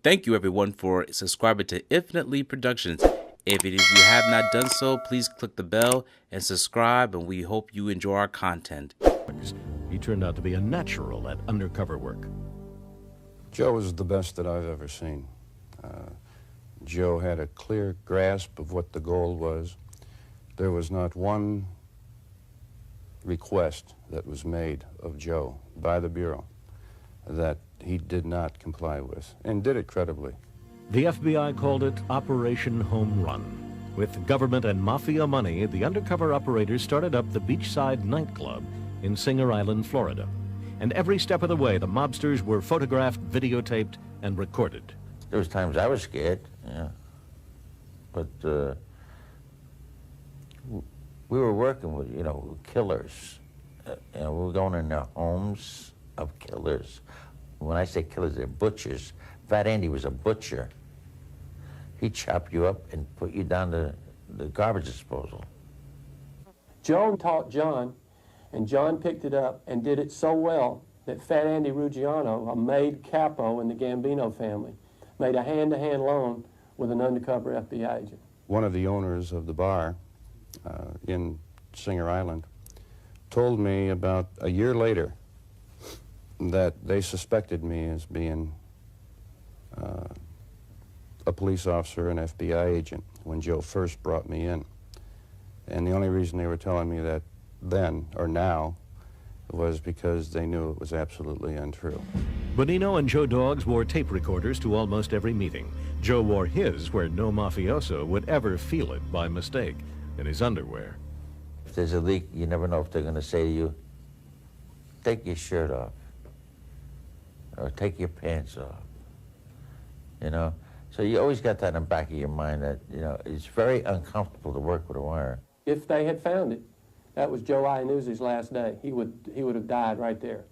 Thank you, everyone, for subscribing to Infinitely Productions. If you have not done so, please click the bell and subscribe, and we hope you enjoy our content. He turned out to be a natural at undercover work. Joe was the best that I've ever seen. Joe had a clear grasp of what the goal was. There was not one request that was made of Joe by the Bureau that he did not comply with, and did it credibly. The FBI called it Operation Home Run. With government and mafia money, the undercover operators started up the Beachside nightclub in Singer Island, Florida. And every step of the way, the mobsters were photographed, videotaped, and recorded. There was times I was scared, yeah. But we were working with, killers. We were going in their homes of killers. When I say killers, they're butchers. Fat Andy was a butcher. He'd chop you up and put you down to the garbage disposal. Joe taught John, and John picked it up and did it so well that Fat Andy Ruggiano, a made capo in the Gambino family, made a hand-to-hand loan with an undercover FBI agent. One of the owners of the bar in Singer Island told me about a year later that they suspected me as being a police officer, an FBI agent, when Joe first brought me in. And the only reason they were telling me that then, or now, was because they knew it was absolutely untrue. Bonino and Joe Dogs wore tape recorders to almost every meeting. Joe wore his where no mafioso would ever feel it by mistake, in his underwear. If there's a leak, you never know if they're going to say to you, take your shirt off, or take your pants off, So you always got that in the back of your mind that, it's very uncomfortable to work with a wire. If they had found it, that was Joe Iannuzzi's last day. He would have died right there,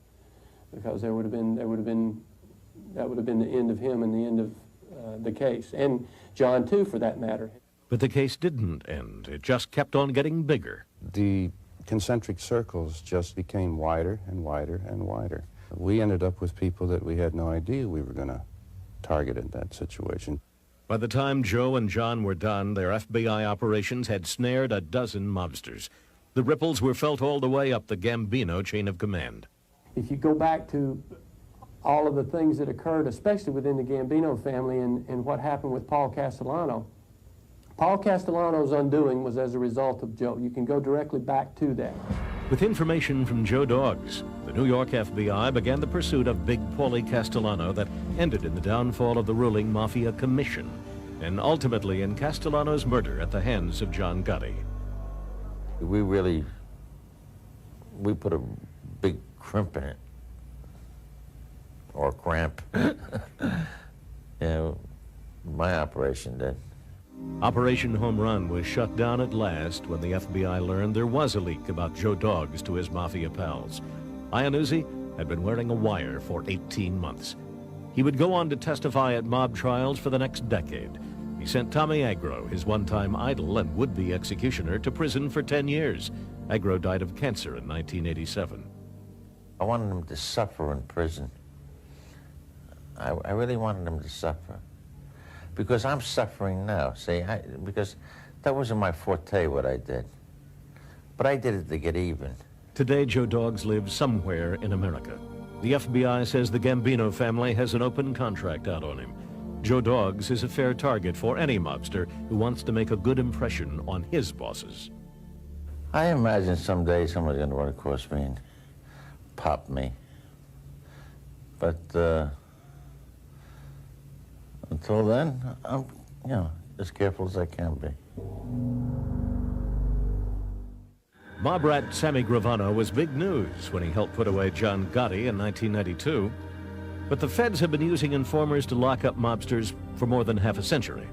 because that would have been the end of him and the end of the case, and John too, for that matter. But the case didn't end. It just kept on getting bigger. The concentric circles just became wider and wider and wider. We ended up with people that we had no idea we were going to target in that situation. By the time Joe and John were done, their FBI operations had snared a dozen mobsters. The ripples were felt all the way up the Gambino chain of command. If you go back to all of the things that occurred, especially within the Gambino family and what happened with Paul Castellano, Paul Castellano's undoing was as a result of Joe. You can go directly back to that. With information from Joe Dogs, the New York FBI began the pursuit of Big Paulie Castellano that ended in the downfall of the ruling Mafia Commission, and ultimately in Castellano's murder at the hands of John Gotti. We put a big crimp in it, or cramp. My operation did. Operation Home Run was shut down at last when the FBI learned there was a leak about Joe Dogs to his mafia pals. Iannuzzi had been wearing a wire for 18 months. He would go on to testify at mob trials for the next decade. He sent Tommy Agro, his one-time idol and would-be executioner, to prison for 10 years. Agro died of cancer in 1987. I wanted him to suffer in prison. I really wanted him to suffer. Because I'm suffering now, see, because that wasn't my forte, what I did. But I did it to get even. Today, Joe Dogs lives somewhere in America. The FBI says the Gambino family has an open contract out on him. Joe Dogs is a fair target for any mobster who wants to make a good impression on his bosses. I imagine someday somebody's going to run across me and pop me. But until then, I'm, as careful as I can be. Mob rat Sammy Gravano was big news when he helped put away John Gotti in 1992. But the feds have been using informers to lock up mobsters for more than half a century.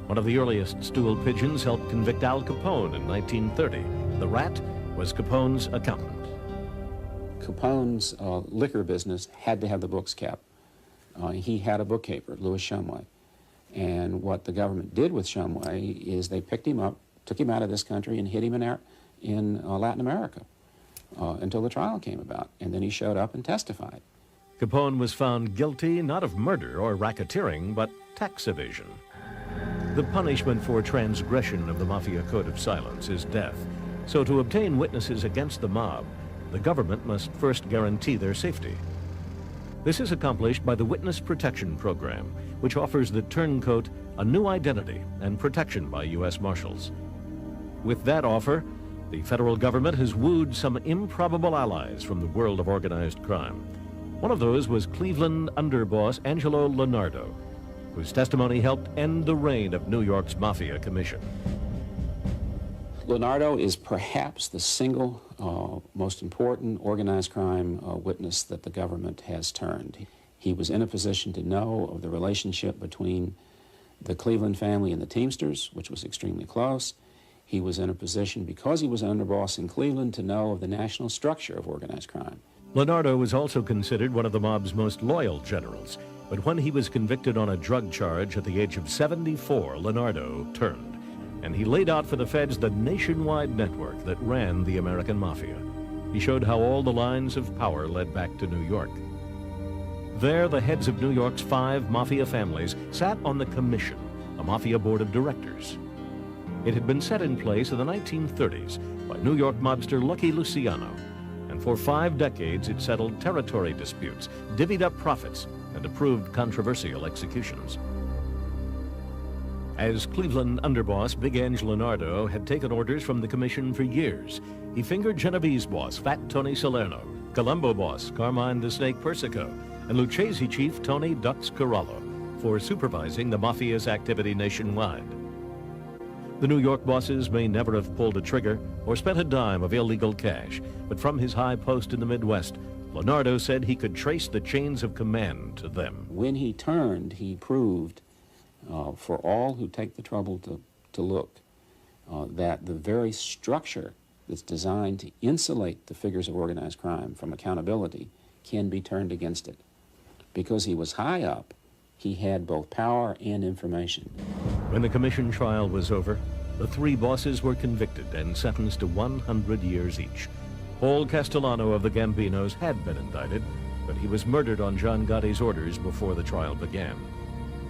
One of the earliest stool pigeons helped convict Al Capone in 1930. The rat was Capone's accountant. Capone's liquor business had to have the books kept. He had a bookkeeper, Louis Shumway. And what the government did with Shumway is they picked him up, took him out of this country, and hid him in Latin America until the trial came about. And then he showed up and testified. Capone was found guilty not of murder or racketeering, but tax evasion. The punishment for transgression of the Mafia Code of Silence is death. So to obtain witnesses against the mob, the government must first guarantee their safety. This is accomplished by the Witness Protection Program, which offers the turncoat a new identity and protection by U.S. Marshals. With that offer, the federal government has wooed some improbable allies from the world of organized crime. One of those was Cleveland underboss Angelo Lonardo, whose testimony helped end the reign of New York's Mafia Commission. Lonardo is perhaps the single most important organized crime witness that the government has turned. He was in a position to know of the relationship between the Cleveland family and the Teamsters, which was extremely close. He was in a position, because he was underboss in Cleveland, to know of the national structure of organized crime. Lonardo was also considered one of the mob's most loyal generals, but when he was convicted on a drug charge at the age of 74, Lonardo turned, and he laid out for the feds the nationwide network that ran the American Mafia. He showed how all the lines of power led back to New York. There, the heads of New York's 5 Mafia families sat on the Commission, a Mafia board of directors. It had been set in place in the 1930s by New York mobster Lucky Luciano, and for 5 decades it settled territory disputes, divvied up profits, and approved controversial executions. As Cleveland underboss, Big Ange Lonardo had taken orders from the Commission for years. He fingered Genovese boss Fat Tony Salerno, Colombo boss Carmine the Snake Persico, and Lucchese chief Tony Dux Corallo for supervising the Mafia's activity nationwide. The New York bosses may never have pulled a trigger or spent a dime of illegal cash, but from his high post in the Midwest, Lonardo said he could trace the chains of command to them. When he turned, he proved, for all who take the trouble to look, that the very structure that's designed to insulate the figures of organized crime from accountability can be turned against it. Because he was high up, he had both power and information. When the commission trial was over, the 3 bosses were convicted and sentenced to 100 years each. Paul Castellano of the Gambinos had been indicted, but he was murdered on John Gotti's orders before the trial began.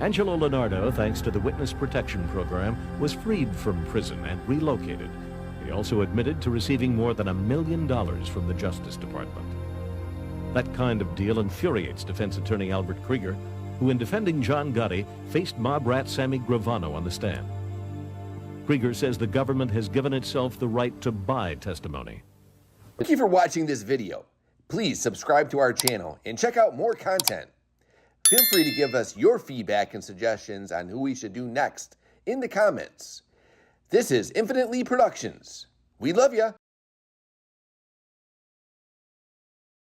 Angelo Lonardo, thanks to the Witness Protection Program, was freed from prison and relocated. He also admitted to receiving more than $1 million from the Justice Department. That kind of deal infuriates defense attorney Albert Krieger, who in defending John Gotti faced mob rat Sammy Gravano on the stand. Krieger says the government has given itself the right to buy testimony. Thank you for watching this video. Please subscribe to our channel and check out more content. Feel free to give us your feedback and suggestions on who we should do next in the comments. This is Infinitely Productions. We love ya.